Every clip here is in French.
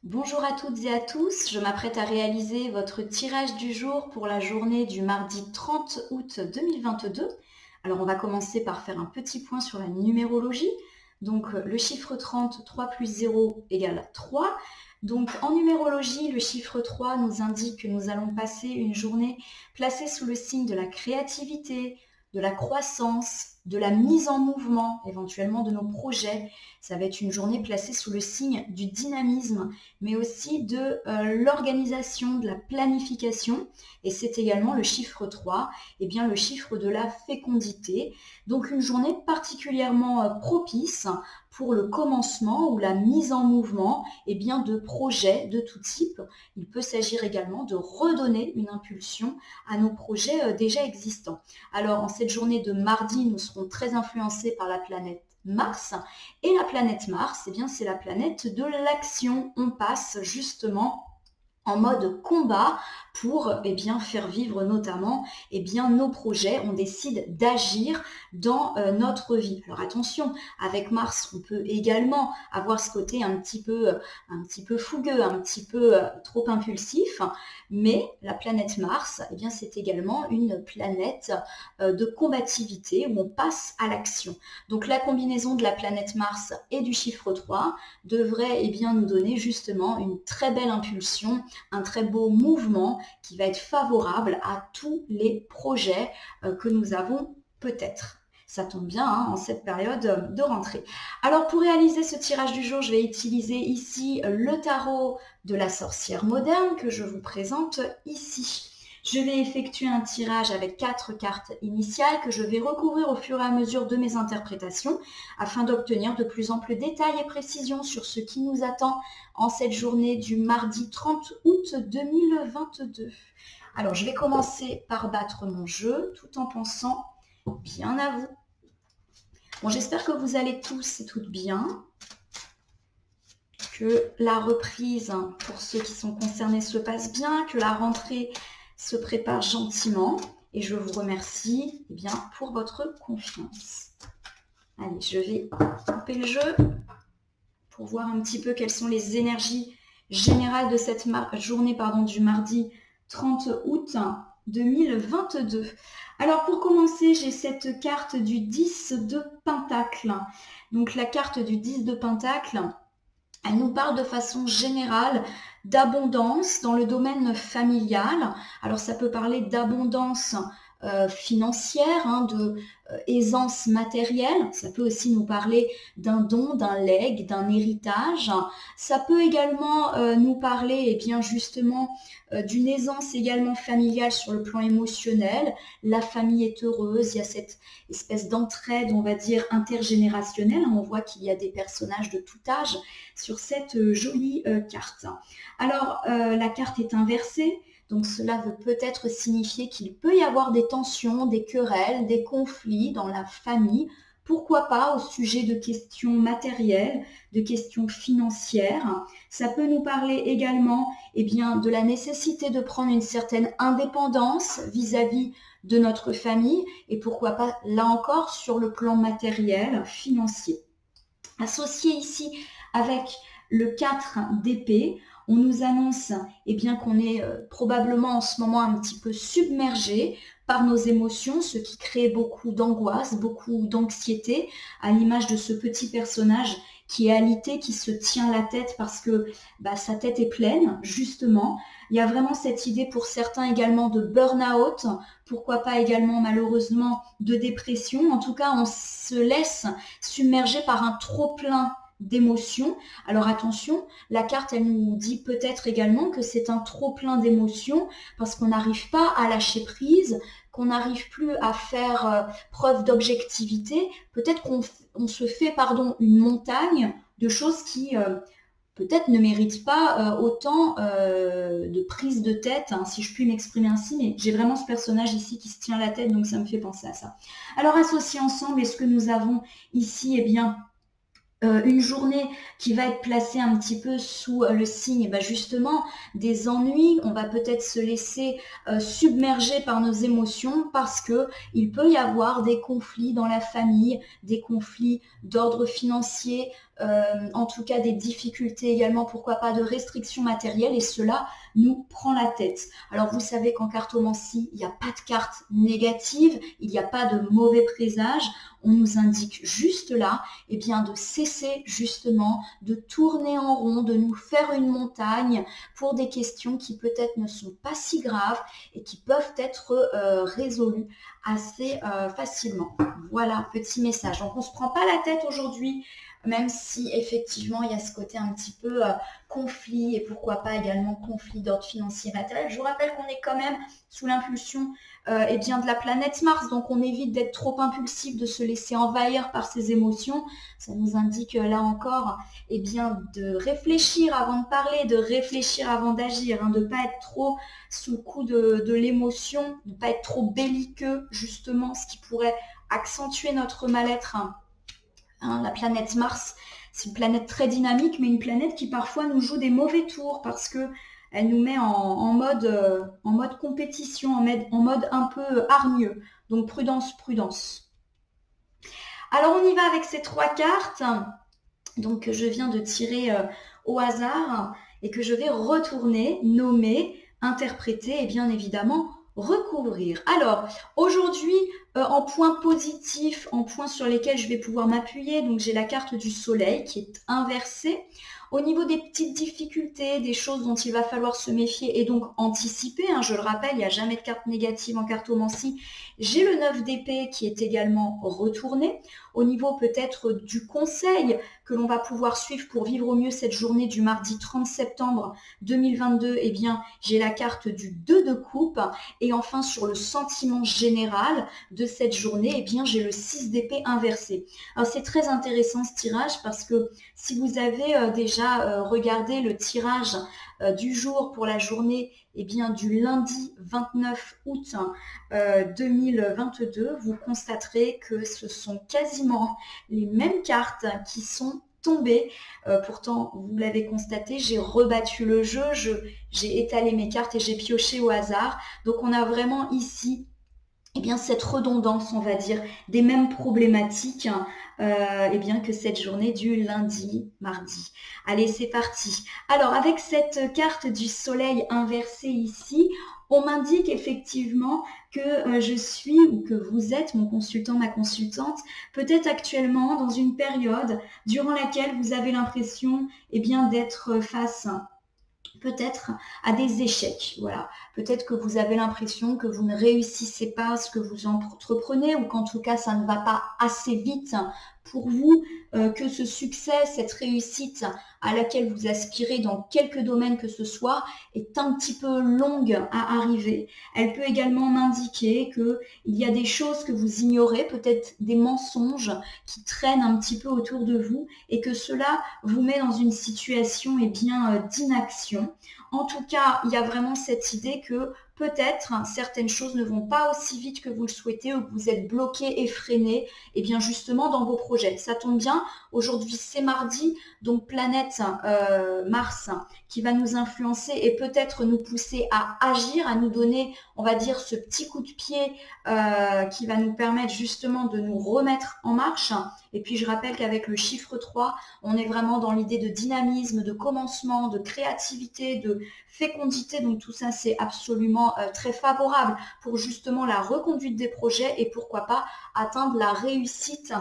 Bonjour à toutes et à tous, je m'apprête à réaliser votre tirage du jour pour la journée du mardi 30 août 2022. Alors on va commencer par faire un petit point sur la numérologie. Donc le chiffre 30, 3 plus 0 égale 3. Donc en numérologie, le chiffre 3 nous indique que nous allons passer une journée placée sous le signe de la créativité, de la croissance, de la mise en mouvement, éventuellement de nos projets. Ça va être une journée placée sous le signe du dynamisme, mais aussi de l'organisation, de la planification. Et c'est également le chiffre 3, et bien le chiffre de la fécondité. Donc une journée particulièrement propice pour le commencement ou la mise en mouvement et bien de projets de tout type. Il peut s'agir également de redonner une impulsion à nos projets déjà existants. Alors en cette journée de mardi, nous serons très influencés par la planète Mars. Et la planète Mars, eh bien, c'est la planète de l'action. On passe justement en mode combat pour bien, faire vivre notamment bien, nos projets. On décide d'agir dans notre vie. Alors attention, avec Mars, on peut également avoir ce côté un petit peu fougueux, un petit peu trop impulsif, mais la planète Mars, bien, c'est également une planète de combativité où on passe à l'action. Donc la combinaison de la planète Mars et du chiffre 3 devrait bien, nous donner justement une très belle impulsion, un très beau mouvement qui va être favorable à tous les projets que nous avons peut-être. Ça tombe bien en cette période de rentrée. Alors pour réaliser ce tirage du jour, je vais utiliser ici le tarot de la sorcière moderne que je vous présente ici. Je vais effectuer un tirage avec 4 cartes initiales que je vais recouvrir au fur et à mesure de mes interprétations afin d'obtenir de plus amples détails et précisions sur ce qui nous attend en cette journée du mardi 30 août 2022. Alors, je vais commencer par battre mon jeu tout en pensant bien à vous. Bon, j'espère que vous allez tous et toutes bien, que la reprise pour ceux qui sont concernés se passe bien, que la rentrée se prépare gentiment et je vous remercie pour votre confiance. Allez, je vais couper le jeu pour voir un petit peu quelles sont les énergies générales de cette journée du mardi 30 août 2022. Alors pour commencer, j'ai cette carte du 10 de Pentacle. Donc la carte du 10 de Pentacle, elle nous parle de façon générale d'abondance dans le domaine familial. Alors ça peut parler d'abondance financière, de aisance matérielle. Ça peut aussi nous parler d'un don, d'un legs, d'un héritage. Ça peut également nous parler bien justement d'une aisance également familiale sur le plan émotionnel. La famille est heureuse, il y a cette espèce d'entraide, on va dire, intergénérationnelle. On voit qu'il y a des personnages de tout âge sur cette jolie carte. Alors, la carte est inversée, donc cela veut peut-être signifier qu'il peut y avoir des tensions, des querelles, des conflits dans la famille. Pourquoi pas au sujet de questions matérielles, de questions financières. Ça peut nous parler également de la nécessité de prendre une certaine indépendance vis-à-vis de notre famille et pourquoi pas, là encore, sur le plan matériel, financier. Associé ici avec le 4 d'épée, on nous annonce qu'on est probablement en ce moment un petit peu submergé par nos émotions, ce qui crée beaucoup d'angoisse, beaucoup d'anxiété, à l'image de ce petit personnage qui est alité, qui se tient la tête parce que sa tête est pleine, justement. Il y a vraiment cette idée pour certains également de burn-out, pourquoi pas également malheureusement de dépression. En tout cas, on se laisse submerger par un trop-plein d'émotions. Alors attention, la carte, elle nous dit peut-être également que c'est un trop-plein d'émotions parce qu'on n'arrive pas à lâcher prise, qu'on n'arrive plus à faire preuve d'objectivité. Peut-être qu'on se fait une montagne de choses qui peut-être ne méritent pas autant de prise de tête, si je puis m'exprimer ainsi, mais j'ai vraiment ce personnage ici qui se tient la tête, donc ça me fait penser à ça. Alors associés ensemble, est-ce que nous avons ici une journée qui va être placée un petit peu sous le signe justement des ennuis. On va peut-être se laisser submerger par nos émotions parce que il peut y avoir des conflits dans la famille, des conflits d'ordre financier, en tout cas des difficultés également, pourquoi pas de restrictions matérielles, et cela nous prend la tête. Alors vous savez qu'en cartomancie, il n'y a pas de carte négative, il n'y a pas de mauvais présage, on nous indique juste là, eh bien, de cesser justement de tourner en rond, de nous faire une montagne pour des questions qui peut-être ne sont pas si graves et qui peuvent être résolues assez facilement. Voilà, petit message. Donc on ne se prend pas la tête aujourd'hui, même si effectivement il y a ce côté un petit peu conflit et pourquoi pas également conflit d'ordre financier matériel. Je vous rappelle qu'on est quand même sous l'impulsion eh bien, de la planète Mars, donc on évite d'être trop impulsif, de se laisser envahir par ses émotions. Ça nous indique là encore eh bien, de réfléchir avant de parler, de réfléchir avant d'agir, de ne pas être trop sous le coup de l'émotion, de ne pas être trop belliqueux justement, ce qui pourrait accentuer notre mal-être. La planète Mars, c'est une planète très dynamique, mais une planète qui parfois nous joue des mauvais tours parce que elle nous met en mode compétition, en mode un peu hargneux. Donc prudence, prudence. Alors on y va avec ces 3 cartes, donc que je viens de tirer au hasard et que je vais retourner, nommer, interpréter et bien évidemment recouvrir. Alors aujourd'hui, en points positifs, en points sur lesquels je vais pouvoir m'appuyer, donc j'ai la carte du soleil qui est inversée. Au niveau des petites difficultés, des choses dont il va falloir se méfier et donc anticiper, je le rappelle, il n'y a jamais de carte négative en cartomancie. J'ai le 9 d'épée qui est également retourné. Au niveau peut-être du conseil que l'on va pouvoir suivre pour vivre au mieux cette journée du mardi 30 septembre 2022, eh bien, j'ai la carte du 2 de coupe. Et enfin, sur le sentiment général de cette journée, eh bien, j'ai le 6 d'épée inversé. Alors, c'est très intéressant ce tirage parce que si vous avez déjà regardé le tirage du jour pour la journée eh bien, du lundi 29 août 2022, vous constaterez que ce sont quasiment les mêmes cartes qui sont tombées. Pourtant, vous l'avez constaté, j'ai rebattu le jeu, j'ai étalé mes cartes et j'ai pioché au hasard. Donc, on a vraiment ici eh bien, cette redondance, on va dire, des mêmes problématiques eh bien, que cette journée du lundi, mardi. Allez, c'est parti. Alors, avec cette carte du soleil inversée ici, on m'indique effectivement que je suis ou que vous êtes, mon consultant, ma consultante, peut-être actuellement dans une période durant laquelle vous avez l'impression eh bien, d'être face peut-être à des échecs. Voilà. Peut-être que vous avez l'impression que vous ne réussissez pas ce que vous entreprenez ou qu'en tout cas ça ne va pas assez vite pour vous, que ce succès, cette réussite à laquelle vous aspirez dans quelques domaines que ce soit est un petit peu longue à arriver. Elle peut également m'indiquer qu'il y a des choses que vous ignorez, peut-être des mensonges qui traînent un petit peu autour de vous et que cela vous met dans une situation eh bien, d'inaction. En tout cas, il y a vraiment cette idée que peut-être certaines choses ne vont pas aussi vite que vous le souhaitez ou que vous êtes bloqué et freiné, et bien justement dans vos projets. Ça tombe bien, aujourd'hui c'est mardi, donc planète Mars qui va nous influencer et peut-être nous pousser à agir, à nous donner, on va dire, ce petit coup de pied qui va nous permettre justement de nous remettre en marche. Et puis je rappelle qu'avec le chiffre 3, on est vraiment dans l'idée de dynamisme, de commencement, de créativité, de fécondité. Donc tout ça, c'est absolument très favorable pour justement la reconduite des projets et pourquoi pas atteindre la réussite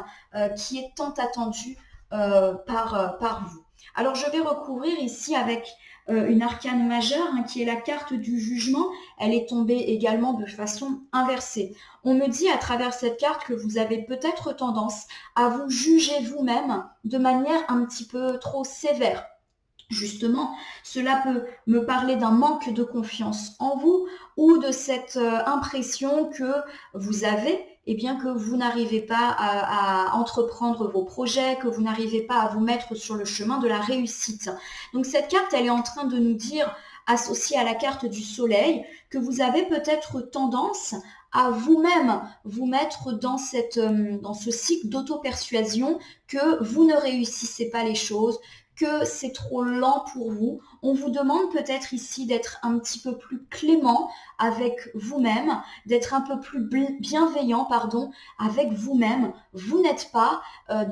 qui est tant attendue par vous. Alors je vais recouvrir ici avec une arcane majeure qui est la carte du jugement. Elle est tombée également de façon inversée. On me dit à travers cette carte que vous avez peut-être tendance à vous juger vous-même de manière un petit peu trop sévère. Justement, cela peut me parler d'un manque de confiance en vous ou de cette impression que vous avez, eh bien que vous n'arrivez pas à entreprendre vos projets, que vous n'arrivez pas à vous mettre sur le chemin de la réussite. Donc cette carte, elle est en train de nous dire, associée à la carte du soleil, que vous avez peut-être tendance à vous-même vous mettre dans ce cycle d'auto-persuasion que vous ne réussissez pas les choses, que c'est trop lent pour vous. On vous demande peut-être ici d'être un petit peu plus clément avec vous-même, d'être un peu plus bienveillant, avec vous-même. Vous n'êtes pas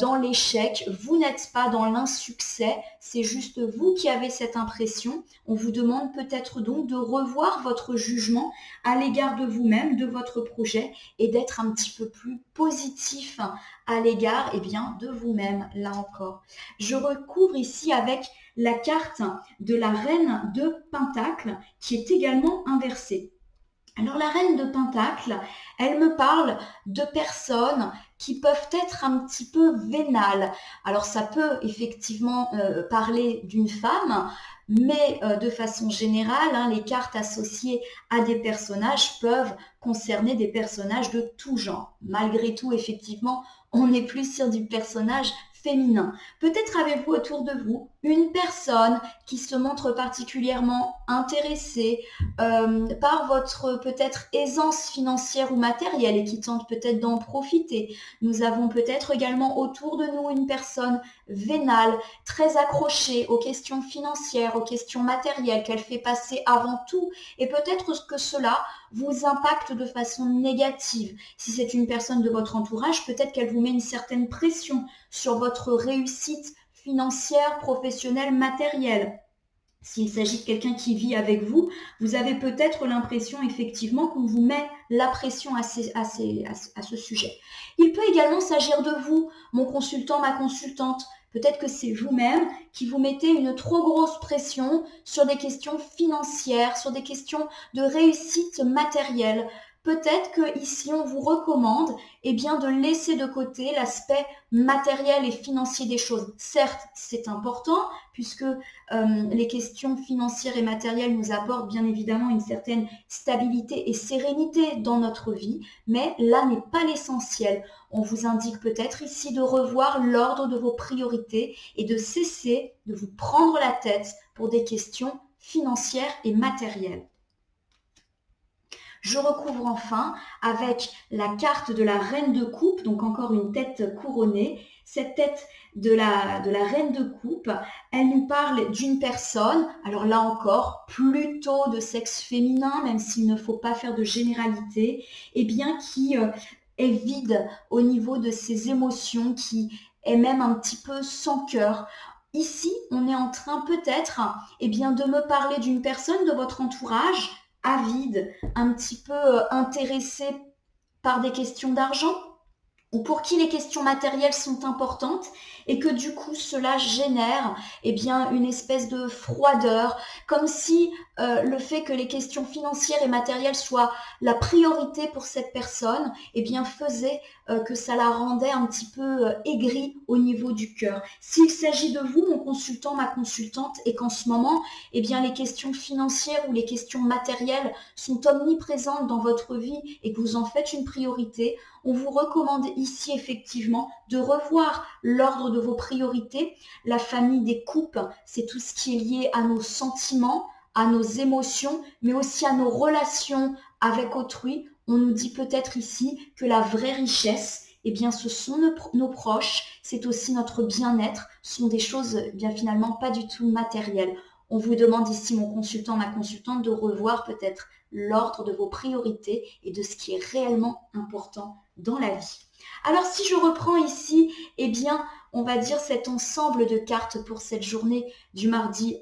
dans l'échec, vous n'êtes pas dans l'insuccès, c'est juste vous qui avez cette impression. On vous demande peut-être donc de revoir votre jugement à l'égard de vous-même, de votre projet, et d'être un petit peu plus positif à l'égard de vous-même, là encore. Je recouvre ici avec la carte de la reine de Pentacle qui est également inversée. Alors la reine de Pentacle, elle me parle de personnes qui peuvent être un petit peu vénales. Alors ça peut effectivement parler d'une femme, mais de façon générale, les cartes associées à des personnages peuvent concerner des personnages de tout genre. Malgré tout, effectivement, on est plus sur du personnage féminin. Peut-être avez-vous autour de vous une personne qui se montre particulièrement intéressée par votre peut-être aisance financière ou matérielle et qui tente peut-être d'en profiter. Nous avons peut-être également autour de nous une personne vénale, très accrochée aux questions financières, aux questions matérielles qu'elle fait passer avant tout, et peut-être que cela vous impacte de façon négative. Si c'est une personne de votre entourage, peut-être qu'elle vous met une certaine pression sur votre réussite financière, professionnelle, matérielle. S'il s'agit de quelqu'un qui vit avec vous, vous avez peut-être l'impression effectivement qu'on vous met la pression à ce sujet. Il peut également s'agir de vous, mon consultant, ma consultante. Peut-être que c'est vous-même qui vous mettez une trop grosse pression sur des questions financières, sur des questions de réussite matérielle. Peut-être qu'ici, on vous recommande de laisser de côté l'aspect matériel et financier des choses. Certes, c'est important puisque les questions financières et matérielles nous apportent bien évidemment une certaine stabilité et sérénité dans notre vie, mais là n'est pas l'essentiel. On vous indique peut-être ici de revoir l'ordre de vos priorités et de cesser de vous prendre la tête pour des questions financières et matérielles. Je recouvre enfin avec la carte de la reine de coupe, donc encore une tête couronnée. Cette tête de la reine de coupe, elle nous parle d'une personne, alors là encore, plutôt de sexe féminin, même s'il ne faut pas faire de généralité, qui est vide au niveau de ses émotions, qui est même un petit peu sans cœur. Ici, on est en train peut-être de me parler d'une personne de votre entourage, avide, un petit peu intéressé par des questions d'argent, ou pour qui les questions matérielles sont importantes et que du coup cela génère une espèce de froideur, comme si le fait que les questions financières et matérielles soient la priorité pour cette personne faisait que ça la rendait un petit peu aigrie au niveau du cœur. S'il s'agit de vous, mon consultant, ma consultante, et qu'en ce moment les questions financières ou les questions matérielles sont omniprésentes dans votre vie et que vous en faites une priorité, on vous recommande ici effectivement de revoir l'ordre de vos priorités. La famille des coupes, c'est tout ce qui est lié à nos sentiments, à nos émotions, mais aussi à nos relations avec autrui. On nous dit peut-être ici que la vraie richesse, ce sont nos proches, c'est aussi notre bien-être, ce sont des choses finalement pas du tout matérielles. On vous demande ici, mon consultant, ma consultante, de revoir peut-être l'ordre de vos priorités et de ce qui est réellement important dans la vie. Alors si je reprends ici, on va dire cet ensemble de cartes pour cette journée du mardi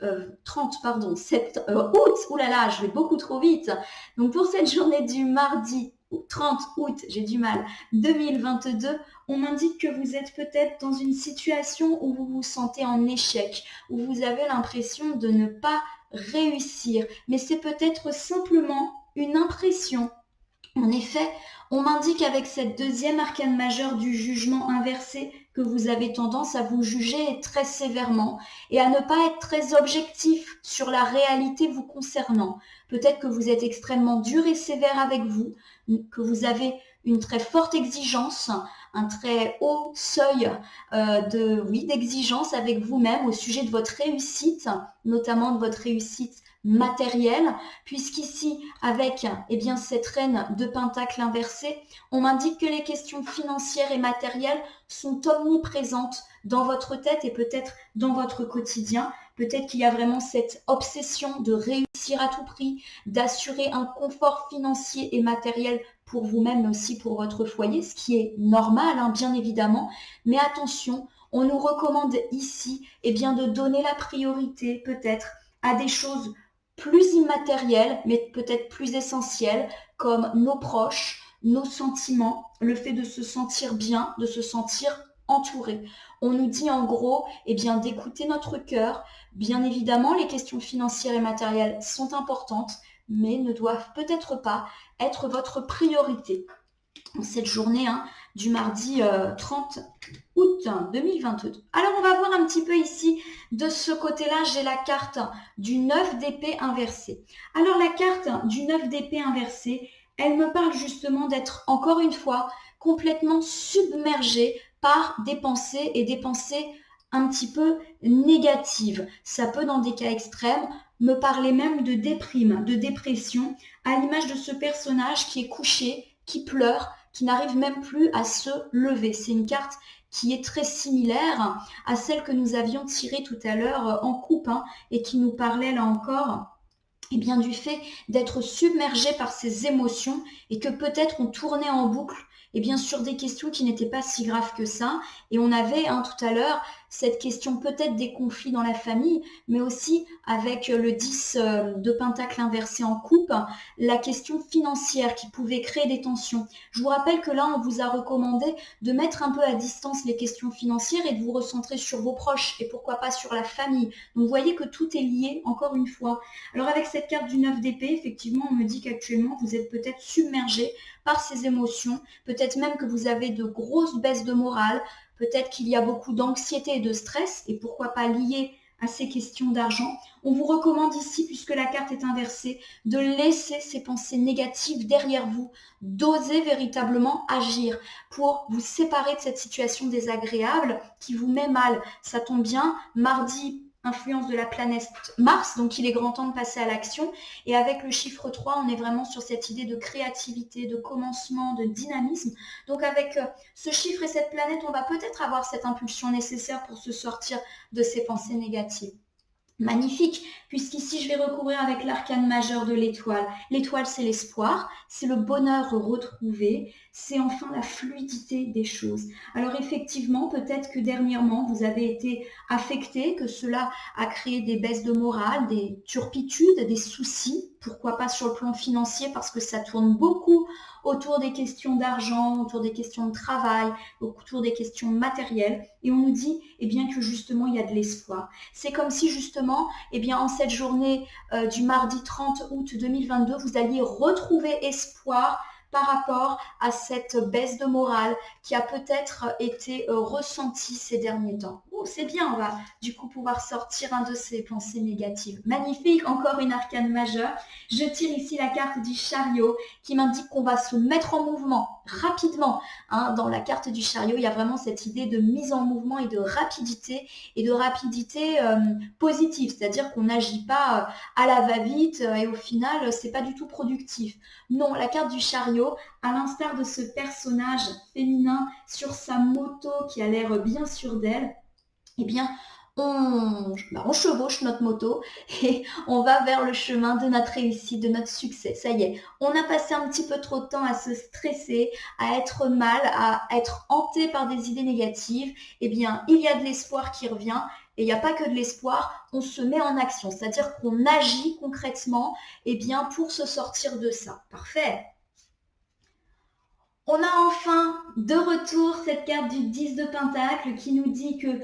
7 août, oulala, je vais beaucoup trop vite. Donc pour cette journée du mardi 30 août, 2022, on m'indique que vous êtes peut-être dans une situation où vous vous sentez en échec, où vous avez l'impression de ne pas réussir, mais c'est peut-être simplement une impression. En effet, on m'indique avec cette deuxième arcane majeure du jugement inversé que vous avez tendance à vous juger très sévèrement et à ne pas être très objectif sur la réalité vous concernant. Peut-être que vous êtes extrêmement dur et sévère avec vous, que vous avez une très forte exigence, un très haut seuil d'exigence avec vous-même au sujet de votre réussite, notamment de votre réussite matériel, puisqu'ici, avec cette reine de Pentacle inversée, on m'indique que les questions financières et matérielles sont omniprésentes dans votre tête et peut-être dans votre quotidien. Peut-être qu'il y a vraiment cette obsession de réussir à tout prix, d'assurer un confort financier et matériel pour vous-même, mais aussi pour votre foyer, ce qui est normal, bien évidemment. Mais attention, on nous recommande ici de donner la priorité peut-être à des choses plus immatérielles, mais peut-être plus essentielles, comme nos proches, nos sentiments, le fait de se sentir bien, de se sentir entouré. On nous dit en gros d'écouter notre cœur. Bien évidemment, les questions financières et matérielles sont importantes, mais ne doivent peut-être pas être votre priorité en cette journée du mardi 30 août 2022. Alors, on va voir un petit peu ici, de ce côté-là, j'ai la carte du 9 d'épée inversé. Alors, la carte du 9 d'épée inversé, elle me parle justement d'être, encore une fois, complètement submergée par des pensées et des pensées un petit peu négatives. Ça peut, dans des cas extrêmes, me parler même de déprime, de dépression, à l'image de ce personnage qui est couché, qui pleure, qui n'arrive même plus à se lever. C'est une carte qui est très similaire à celle que nous avions tirée tout à l'heure en coupe et qui nous parlait là encore du fait d'être submergé par ces émotions et que peut-être on tournait en boucle sur des questions qui n'étaient pas si graves que ça. Et on avait tout à l'heure cette question peut-être des conflits dans la famille, mais aussi avec le 10 de Pentacle inversé en coupe, la question financière qui pouvait créer des tensions. Je vous rappelle que là, on vous a recommandé de mettre un peu à distance les questions financières et de vous recentrer sur vos proches et pourquoi pas sur la famille. Donc, vous voyez que tout est lié, encore une fois. Alors, avec cette carte du 9 d'épée, effectivement, on me dit qu'actuellement, vous êtes peut-être submergé par ces émotions, peut-être même que vous avez de grosses baisses de morale, peut-être qu'il y a beaucoup d'anxiété et de stress, et pourquoi pas lié à ces questions d'argent. On vous recommande ici, puisque la carte est inversée, de laisser ces pensées négatives derrière vous, d'oser véritablement agir pour vous séparer de cette situation désagréable qui vous met mal. Ça tombe bien, mardi, influence de la planète Mars, donc il est grand temps de passer à l'action. Et avec le chiffre 3, on est vraiment sur cette idée de créativité, de commencement, de dynamisme. Donc avec ce chiffre et cette planète, on va peut-être avoir cette impulsion nécessaire pour se sortir de ces pensées négatives. Magnifique, puisqu'ici je vais recourir avec l'arcane majeur de l'étoile. L'étoile, c'est l'espoir, c'est le bonheur retrouvé, c'est enfin la fluidité des choses. Alors effectivement, peut-être que dernièrement, vous avez été affecté, que cela a créé des baisses de morale, des turpitudes, des soucis, pourquoi pas sur le plan financier, parce que ça tourne beaucoup autour des questions d'argent, autour des questions de travail, autour des questions matérielles. Et on nous dit que justement, il y a de l'espoir. C'est comme si justement, en cette journée du mardi 30 août 2022, vous alliez retrouver espoir par rapport à cette baisse de morale qui a peut-être été ressentie ces derniers temps. Oh, c'est bien, on va du coup pouvoir sortir de ces pensées négatives. Magnifique, encore une arcane majeure. Je tire ici la carte du chariot qui m'indique qu'on va se mettre en mouvement rapidement. Dans la carte du chariot, il y a vraiment cette idée de mise en mouvement et de rapidité positive, c'est-à-dire qu'on n'agit pas à la va-vite et au final, c'est pas du tout productif. Non, la carte du chariot, à l'instar de ce personnage féminin sur sa moto qui a l'air bien sûre d'elle, on chevauche notre moto et on va vers le chemin de notre réussite, de notre succès. Ça y est, on a passé un petit peu trop de temps à se stresser, à être mal, à être hanté par des idées négatives. Il y a de l'espoir qui revient. Et il n'y a pas que de l'espoir, on se met en action, c'est-à-dire qu'on agit concrètement pour se sortir de ça. Parfait. On a enfin de retour cette carte du 10 de Pentacle qui nous dit que,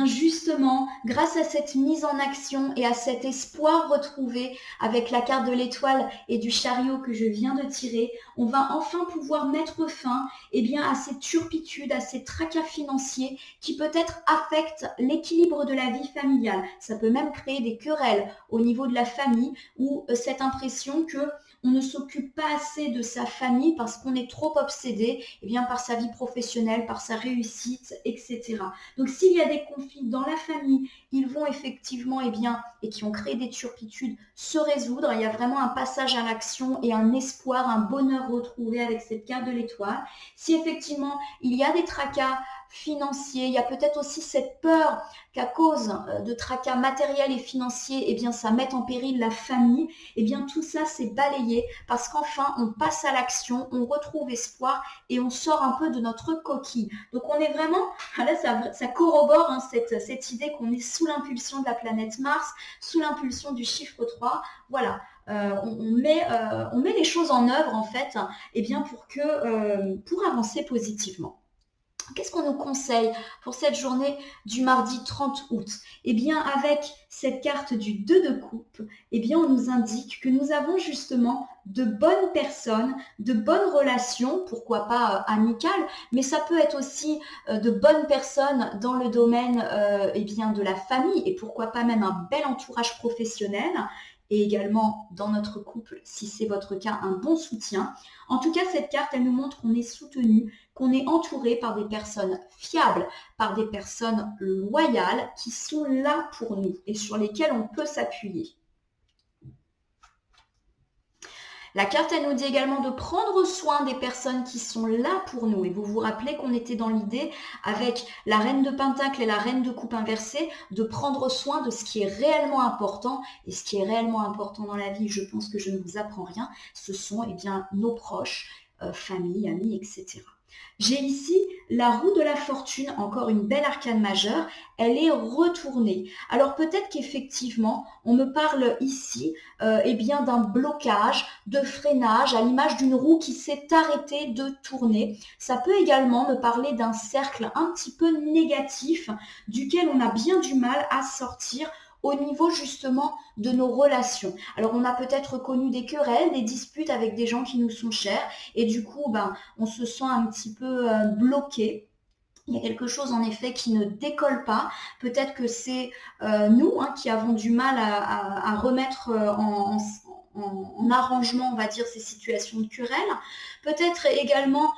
justement, grâce à cette mise en action et à cet espoir retrouvé avec la carte de l'étoile et du chariot que je viens de tirer, on va enfin pouvoir mettre fin à ces turpitudes, à ces tracas financiers qui peut-être affectent l'équilibre de la vie familiale. Ça peut même créer des querelles au niveau de la famille ou cette impression que on ne s'occupe pas assez de sa famille parce qu'on est trop obsédé accéder eh bien, par sa vie professionnelle, par sa réussite, etc. Donc s'il y a des conflits dans la famille, ils vont effectivement, eh bien, et qui ont créé des turpitudes, se résoudre. Il y a vraiment un passage à l'action et un espoir, un bonheur retrouvé avec cette carte de l'étoile. Si effectivement il y a des tracas financiers, il y a peut-être aussi cette peur qu'à cause de tracas matériels et financiers, eh bien, ça mette en péril la famille, eh bien, tout ça, c'est balayé parce qu'enfin, on passe à l'action, on retrouve espoir et on sort un peu de notre coquille. Donc, on est vraiment, là, ça corrobore hein, cette idée qu'on est sous l'impulsion de la planète Mars, sous l'impulsion du chiffre 3. Voilà. On met les choses en œuvre, en fait, eh bien, pour avancer positivement. Qu'est-ce qu'on nous conseille pour cette journée du mardi 30 août? Eh bien, avec cette carte du 2 de coupe, eh bien, on nous indique que nous avons justement de bonnes personnes, de bonnes relations, pourquoi pas amicales, mais ça peut être aussi de bonnes personnes dans le domaine eh bien, de la famille et pourquoi pas même un bel entourage professionnel et également dans notre couple, si c'est votre cas, un bon soutien. En tout cas, cette carte, elle nous montre qu'on est soutenu, qu'on est entouré par des personnes fiables, par des personnes loyales qui sont là pour nous et sur lesquelles on peut s'appuyer. La carte, elle nous dit également de prendre soin des personnes qui sont là pour nous. Et vous vous rappelez qu'on était dans l'idée, avec la reine de Pentacle et la reine de coupe inversée, de prendre soin de ce qui est réellement important. Et ce qui est réellement important dans la vie, je pense que je ne vous apprends rien, ce sont eh bien, nos proches, famille, amis, etc. J'ai ici la roue de la fortune, encore une belle arcane majeure, elle est retournée. Alors peut-être qu'effectivement, on me parle ici eh bien d'un blocage, de freinage, à l'image d'une roue qui s'est arrêtée de tourner. Ça peut également me parler d'un cercle un petit peu négatif, duquel on a bien du mal à sortir au niveau justement de nos relations. Alors on a peut-être connu des querelles, des disputes avec des gens qui nous sont chers et du coup on se sent un petit peu bloqué. Il y a quelque chose en effet qui ne décolle pas. Peut-être que c'est nous qui avons du mal à remettre en arrangement, on va dire, ces situations de querelle. Peut-être également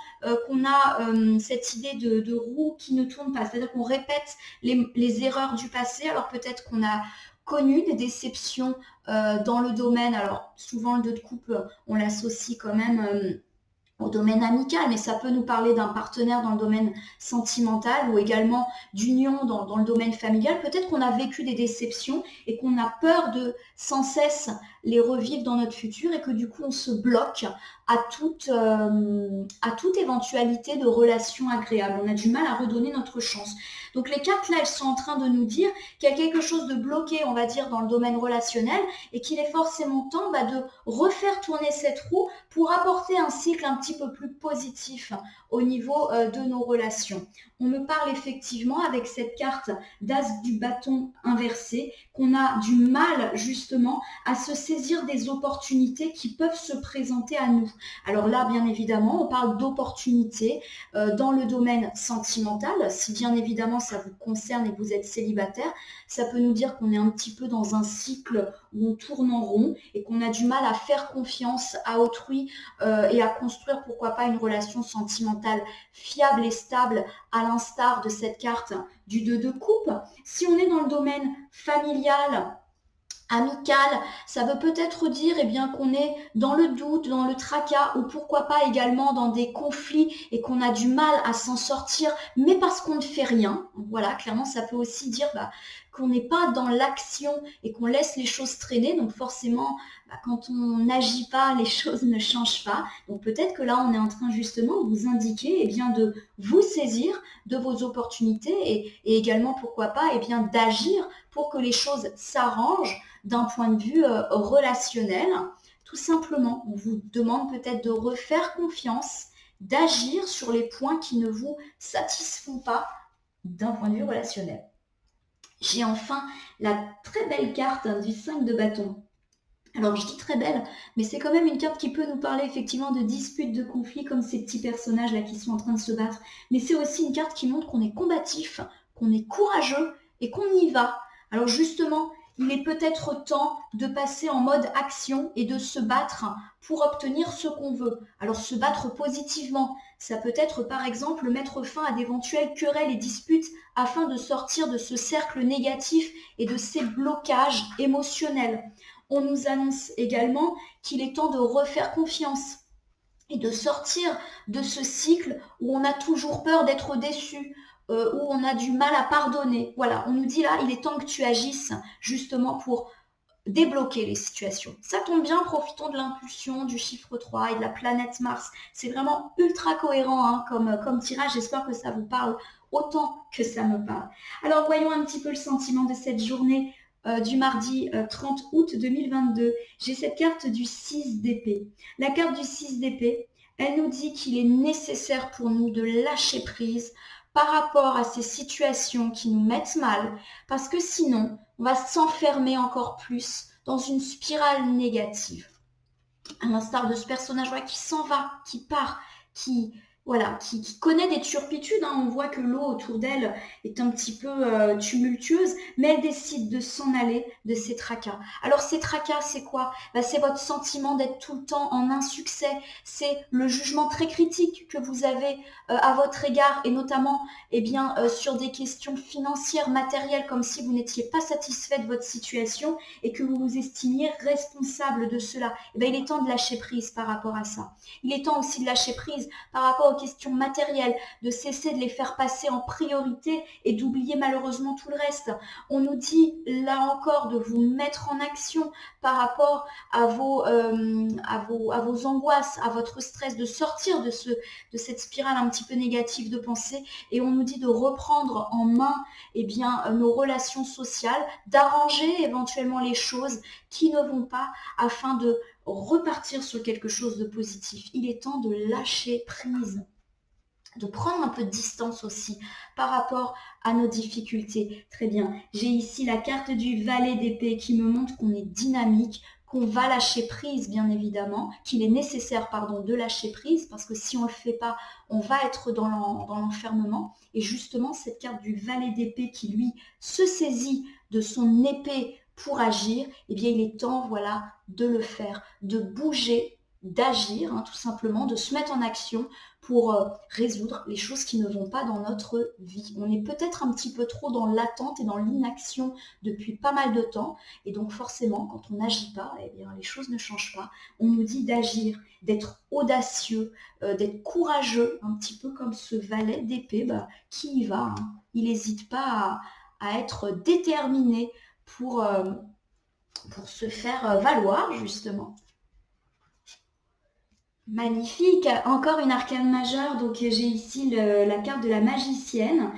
qu'on a cette idée de roue qui ne tourne pas, c'est-à-dire qu'on répète les erreurs du passé. Alors peut-être qu'on a connu des déceptions dans le domaine. Alors souvent le 2 de coupe, on l'associe quand même au domaine amical, mais ça peut nous parler d'un partenaire dans le domaine sentimental ou également d'union dans le domaine familial. Peut-être qu'on a vécu des déceptions et qu'on a peur de sans cesse les revivre dans notre futur et que du coup on se bloque à toute éventualité de relation agréable. On a du mal à redonner notre chance. Donc les cartes là, elles sont en train de nous dire qu'il y a quelque chose de bloqué, on va dire, dans le domaine relationnel et qu'il est forcément temps de refaire tourner cette roue pour apporter un cycle un petit peu plus positif au niveau de nos relations. On me parle effectivement avec cette carte d'as du bâton inversé qu'on a du mal justement à se saisir des opportunités qui peuvent se présenter à nous. Alors là, bien évidemment, on parle d'opportunités dans le domaine sentimental. Si bien évidemment ça vous concerne et que vous êtes célibataire, ça peut nous dire qu'on est un petit peu dans un cycle où on tourne en rond et qu'on a du mal à faire confiance à autrui et à construire pourquoi pas une relation sentimentale fiable et stable à l'instar de cette carte du 2 de coupe. Si on est dans le domaine familial, amical, ça veut peut-être dire eh bien, qu'on est dans le doute, dans le tracas ou pourquoi pas également dans des conflits et qu'on a du mal à s'en sortir, mais parce qu'on ne fait rien. Voilà, clairement, ça peut aussi dire qu'on n'est pas dans l'action et qu'on laisse les choses traîner. Donc forcément, quand on n'agit pas, les choses ne changent pas. Donc peut-être que là, on est en train justement de vous indiquer eh bien, de vous saisir de vos opportunités et également, pourquoi pas, eh bien, d'agir pour que les choses s'arrangent d'un point de vue relationnel. Tout simplement, on vous demande peut-être de refaire confiance, d'agir sur les points qui ne vous satisfont pas d'un point de vue relationnel. J'ai enfin la très belle carte du 5 de bâton. Alors je dis très belle, mais c'est quand même une carte qui peut nous parler effectivement de disputes, de conflits, comme ces petits personnages là qui sont en train de se battre. Mais c'est aussi une carte qui montre qu'on est combatif, qu'on est courageux et qu'on y va. Alors justement, il est peut-être temps de passer en mode action et de se battre pour obtenir ce qu'on veut. Alors se battre positivement, ça peut être par exemple mettre fin à d'éventuelles querelles et disputes afin de sortir de ce cercle négatif et de ces blocages émotionnels. On nous annonce également qu'il est temps de refaire confiance et de sortir de ce cycle où on a toujours peur d'être déçu, où on a du mal à pardonner. Voilà, on nous dit là, il est temps que tu agisses justement pour débloquer les situations. Ça tombe bien, profitons de l'impulsion du chiffre 3 et de la planète Mars. C'est vraiment ultra cohérent hein, comme tirage. J'espère que ça vous parle autant que ça me parle. Alors voyons un petit peu le sentiment de cette journée du mardi 30 août 2022. J'ai cette carte du 6 d'épée. La carte du 6 d'épée, elle nous dit qu'il est nécessaire pour nous de lâcher prise par rapport à ces situations qui nous mettent mal, parce que sinon, on va s'enfermer encore plus dans une spirale négative. À l'instar de ce personnage qui s'en va, qui part, qui connaît des turpitudes. Hein. On voit que l'eau autour d'elle est un petit peu tumultueuse, mais elle décide de s'en aller de ces tracas. Alors ces tracas, c'est quoi ? C'est votre sentiment d'être tout le temps en insuccès. C'est le jugement très critique que vous avez à votre égard, et notamment sur des questions financières, matérielles, comme si vous n'étiez pas satisfait de votre situation et que vous vous estimiez responsable de cela. Il est temps de lâcher prise par rapport à ça. Il est temps aussi de lâcher prise par rapport aux questions matérielles, de cesser de les faire passer en priorité et d'oublier malheureusement tout le reste. On nous dit là encore de vous mettre en action par rapport à vos angoisses, à votre stress, de sortir de cette spirale un petit peu négative de pensée, et on nous dit de reprendre en main nos relations sociales, d'arranger éventuellement les choses qui ne vont pas afin de repartir sur quelque chose de positif. Il est temps de lâcher prise, de prendre un peu de distance aussi par rapport à nos difficultés. Très bien, j'ai ici la carte du valet d'épée qui me montre qu'on est dynamique, qu'on va lâcher prise bien évidemment, qu'il est nécessaire de lâcher prise, parce que si on ne le fait pas, on va être dans l'enfermement. Et justement, cette carte du valet d'épée qui lui se saisit de son épée pour agir, il est temps de le faire, de bouger, d'agir, tout simplement, de se mettre en action pour résoudre les choses qui ne vont pas dans notre vie. On est peut-être un petit peu trop dans l'attente et dans l'inaction depuis pas mal de temps, et donc forcément, quand on n'agit pas, les choses ne changent pas. On nous dit d'agir, d'être audacieux, d'être courageux, un petit peu comme ce valet d'épée qui y va. Il n'hésite pas à être déterminé pour se faire valoir, justement. Magnifique, encore une arcane majeure. Donc j'ai ici la carte de la magicienne,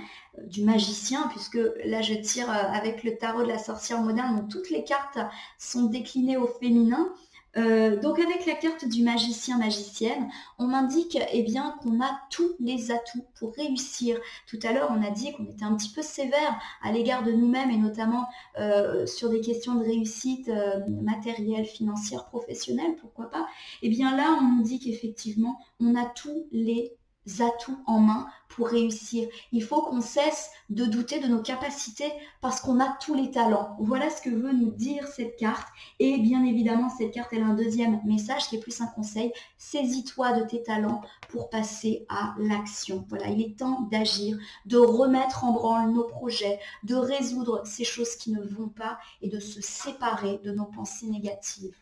du magicien, puisque là je tire avec le tarot de la sorcière moderne, donc toutes les cartes sont déclinées au féminin. Donc avec la carte du magicien, magicienne, on m'indique qu'on a tous les atouts pour réussir. Tout à l'heure, on a dit qu'on était un petit peu sévère à l'égard de nous-mêmes, et notamment sur des questions de réussite matérielle, financière, professionnelle, pourquoi pas. Là, on nous dit qu'effectivement, on a tous les atouts en main pour réussir. Il faut qu'on cesse de douter de nos capacités parce qu'on a tous les talents. Voilà ce que veut nous dire cette carte. Et bien évidemment, cette carte, elle a un deuxième message qui est plus un conseil. Saisis-toi de tes talents pour passer à l'action. Voilà, il est temps d'agir, de remettre en branle nos projets, de résoudre ces choses qui ne vont pas et de se séparer de nos pensées négatives.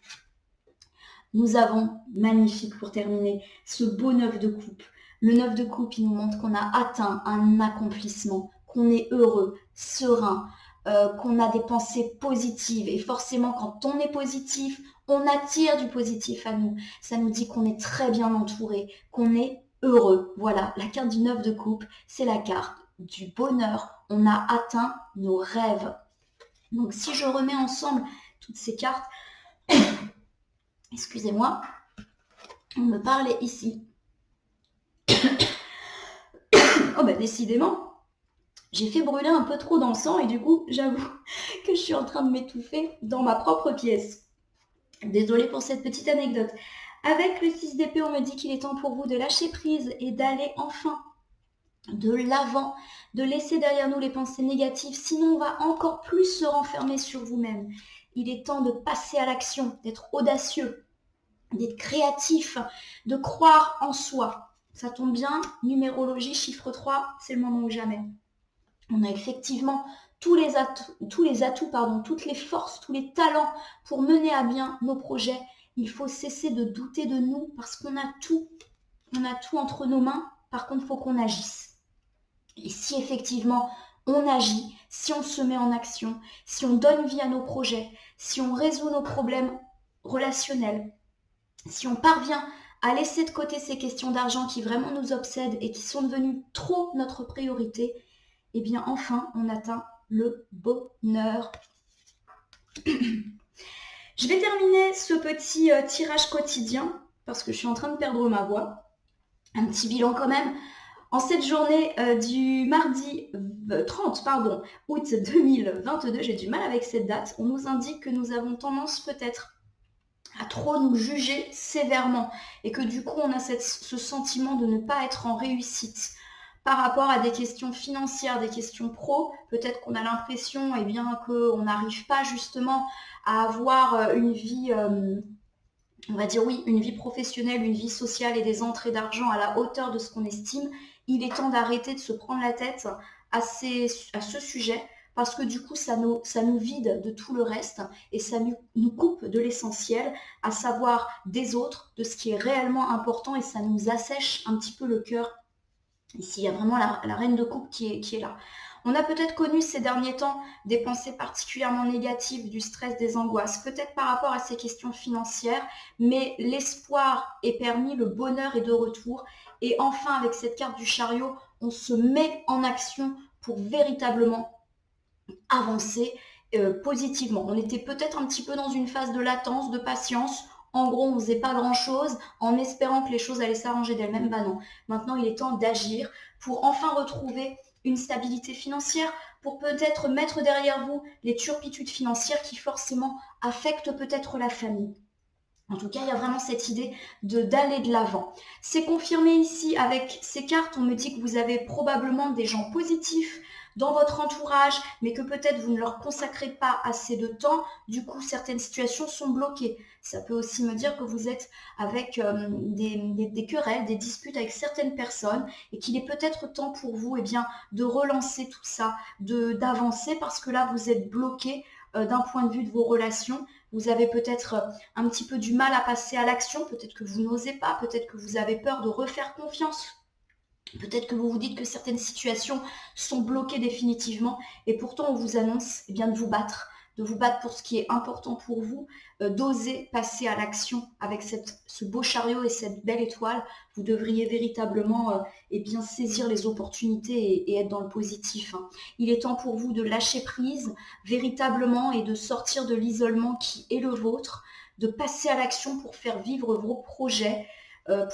Nous avons, magnifique pour terminer, ce beau 9 de coupe. Le 9 de coupe, il nous montre qu'on a atteint un accomplissement, qu'on est heureux, serein, qu'on a des pensées positives. Et forcément, quand on est positif, on attire du positif à nous. Ça nous dit qu'on est très bien entouré, qu'on est heureux. Voilà, la carte du 9 de coupe, c'est la carte du bonheur. On a atteint nos rêves. Donc si je remets ensemble toutes ces cartes, excusez-moi, on me parlait ici. Oh décidément, j'ai fait brûler un peu trop d'encens et du coup, j'avoue que je suis en train de m'étouffer dans ma propre pièce. Désolée pour cette petite anecdote. Avec le 6 d'épée, on me dit qu'il est temps pour vous de lâcher prise et d'aller enfin de l'avant, de laisser derrière nous les pensées négatives, sinon on va encore plus se renfermer sur vous-même. Il est temps de passer à l'action, d'être audacieux, d'être créatif, de croire en soi. Ça tombe bien, numérologie, chiffre 3, c'est le moment ou jamais. On a effectivement tous les atouts, toutes les forces, tous les talents pour mener à bien nos projets. Il faut cesser de douter de nous parce qu'on a tout. On a tout entre nos mains. Par contre, il faut qu'on agisse. Et si effectivement on agit, si on se met en action, si on donne vie à nos projets, si on résout nos problèmes relationnels, si on parvient à laisser de côté ces questions d'argent qui vraiment nous obsèdent et qui sont devenues trop notre priorité, eh bien enfin on atteint le bonheur. Je vais terminer ce petit tirage quotidien parce que je suis en train de perdre ma voix. Un petit bilan quand même. En cette journée du mardi 30 août 2022, j'ai du mal avec cette date, on nous indique que nous avons tendance peut-être à trop nous juger sévèrement et que du coup on a ce sentiment de ne pas être en réussite par rapport à des questions financières, des questions pro. Peut-être qu'on a l'impression qu'on n'arrive pas justement à avoir une vie, on va dire oui, une vie professionnelle, une vie sociale et des entrées d'argent à la hauteur de ce qu'on estime. Il est temps d'arrêter de se prendre la tête à ce sujet parce que du coup, ça nous vide de tout le reste et ça nous coupe de l'essentiel, à savoir des autres, de ce qui est réellement important et ça nous assèche un petit peu le cœur. Ici, il y a vraiment la reine de coupe qui est là. On a peut-être connu ces derniers temps des pensées particulièrement négatives, du stress, des angoisses, peut-être par rapport à ces questions financières, mais l'espoir est permis, le bonheur est de retour. Et enfin, avec cette carte du chariot, on se met en action pour véritablement avancer positivement. On était peut-être un petit peu dans une phase de latence, de patience. En gros, on ne faisait pas grand-chose en espérant que les choses allaient s'arranger d'elles-mêmes. Bah non. Maintenant, il est temps d'agir pour enfin retrouver une stabilité financière, pour peut-être mettre derrière vous les turpitudes financières qui forcément affectent peut-être la famille. En tout cas, il y a vraiment cette idée d'aller de l'avant. C'est confirmé ici avec ces cartes. On me dit que vous avez probablement des gens positifs dans votre entourage, mais que peut-être vous ne leur consacrez pas assez de temps. Du coup, certaines situations sont bloquées. Ça peut aussi me dire que vous êtes avec des querelles, des disputes avec certaines personnes et qu'il est peut-être temps pour vous de relancer tout ça, d'avancer parce que là, vous êtes bloqué d'un point de vue de vos relations. Vous avez peut-être un petit peu du mal à passer à l'action, peut-être que vous n'osez pas, peut-être que vous avez peur de refaire confiance. Peut-être que vous vous dites que certaines situations sont bloquées définitivement et pourtant on vous annonce de vous battre pour ce qui est important pour vous, d'oser passer à l'action avec ce beau chariot et cette belle étoile. Vous devriez véritablement saisir les opportunités et être dans le positif. Il est temps pour vous de lâcher prise véritablement et de sortir de l'isolement qui est le vôtre, de passer à l'action pour faire vivre vos projets,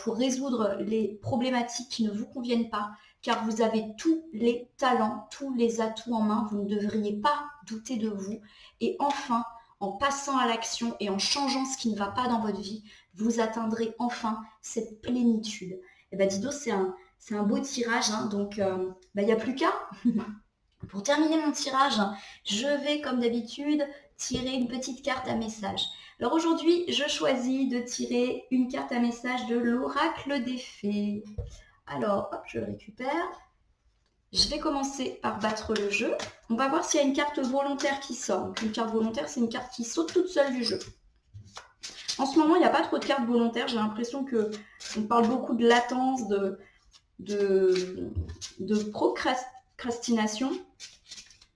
pour résoudre les problématiques qui ne vous conviennent pas, car vous avez tous les talents, tous les atouts en main, vous ne devriez pas douter de vous. Et enfin, en passant à l'action et en changeant ce qui ne va pas dans votre vie, vous atteindrez enfin cette plénitude. Et bien Dido, c'est un beau tirage, donc il n'y a plus qu'à. Pour terminer mon tirage, je vais comme d'habitude tirer une petite carte à message. Alors aujourd'hui, je choisis de tirer une carte à message de l'oracle des fées. Alors, hop, je le récupère. Je vais commencer par battre le jeu. On va voir s'il y a une carte volontaire qui sort. Donc, une carte volontaire, c'est une carte qui saute toute seule du jeu. En ce moment, il n'y a pas trop de cartes volontaires. J'ai l'impression qu'on parle beaucoup de latence, de procrastination.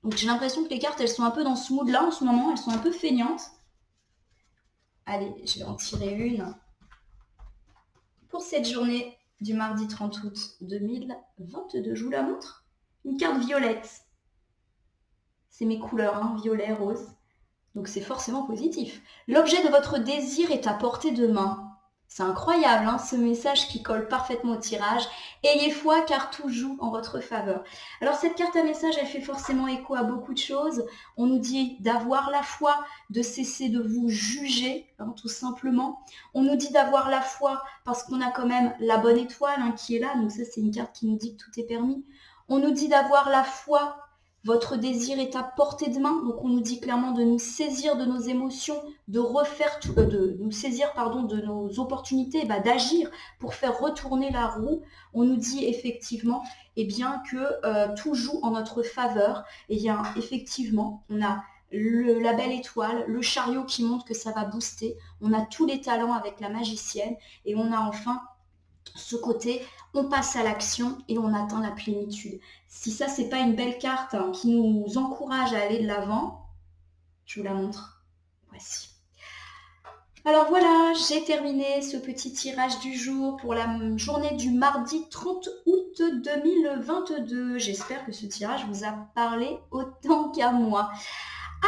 Donc j'ai l'impression que les cartes, elles sont un peu dans ce mood-là en ce moment. Elles sont un peu feignantes. Allez, je vais en tirer une pour cette journée du mardi 30 août 2022. Je vous la montre. Une carte violette. C'est mes couleurs, violet, rose. Donc c'est forcément positif. L'objet de votre désir est à portée de main. C'est incroyable, hein, ce message qui colle parfaitement au tirage. Ayez foi car tout joue en votre faveur. Alors cette carte à message, elle fait forcément écho à beaucoup de choses. On nous dit d'avoir la foi, de cesser de vous juger, hein, tout simplement. On nous dit d'avoir la foi parce qu'on a quand même la bonne étoile, hein, qui est là. Donc ça, c'est une carte qui nous dit que tout est permis. On nous dit d'avoir la foi. Votre désir est à portée de main, donc on nous dit clairement de nous saisir de nos émotions, de nous saisir de nos opportunités, d'agir pour faire retourner la roue. On nous dit effectivement que tout joue en notre faveur. Et bien effectivement, on a la belle étoile, le chariot qui montre que ça va booster. On a tous les talents avec la magicienne et on a enfin ce côté, on passe à l'action et on atteint la plénitude. Si ça, c'est pas une belle carte, hein, qui nous encourage à aller de l'avant, je vous la montre. Voici. Alors voilà, j'ai terminé ce petit tirage du jour pour la journée du mardi 30 août 2022. J'espère que ce tirage vous a parlé autant qu'à moi.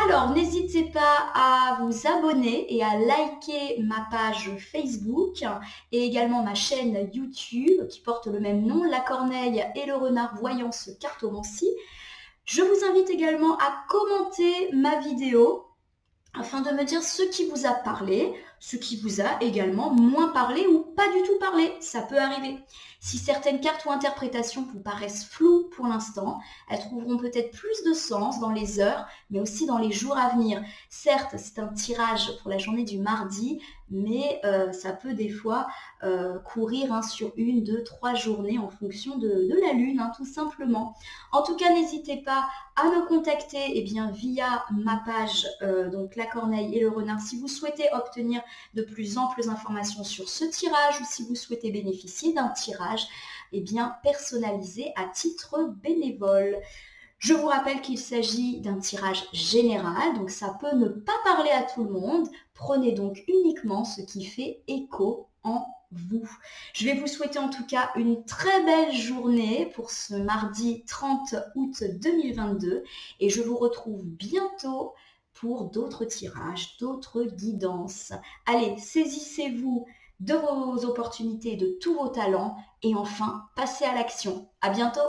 Alors, n'hésitez pas à vous abonner et à liker ma page Facebook et également ma chaîne YouTube qui porte le même nom, La Corneille et le Renard Voyance Cartomancie. Je vous invite également à commenter ma vidéo afin de me dire ce qui vous a parlé, ce qui vous a également moins parlé ou pas du tout parlé. Ça peut arriver. Si certaines cartes ou interprétations vous paraissent floues pour l'instant, elles trouveront peut-être plus de sens dans les heures, mais aussi dans les jours à venir. Certes, c'est un tirage pour la journée du mardi, mais ça peut des fois courir sur 1, 2, 3 journées en fonction de la lune, tout simplement. En tout cas, n'hésitez pas à me contacter via ma page, donc La Corneille et le Renard, si vous souhaitez obtenir de plus amples informations sur ce tirage ou si vous souhaitez bénéficier d'un tirage personnalisé à titre bénévole. Je vous rappelle qu'il s'agit d'un tirage général, donc ça peut ne pas parler à tout le monde. Prenez donc uniquement ce qui fait écho en vous. Je vais vous souhaiter en tout cas une très belle journée pour ce mardi 30 août 2022 et je vous retrouve bientôt pour d'autres tirages, d'autres guidances. Allez, saisissez-vous de vos opportunités, de tous vos talents et enfin, passez à l'action. À bientôt!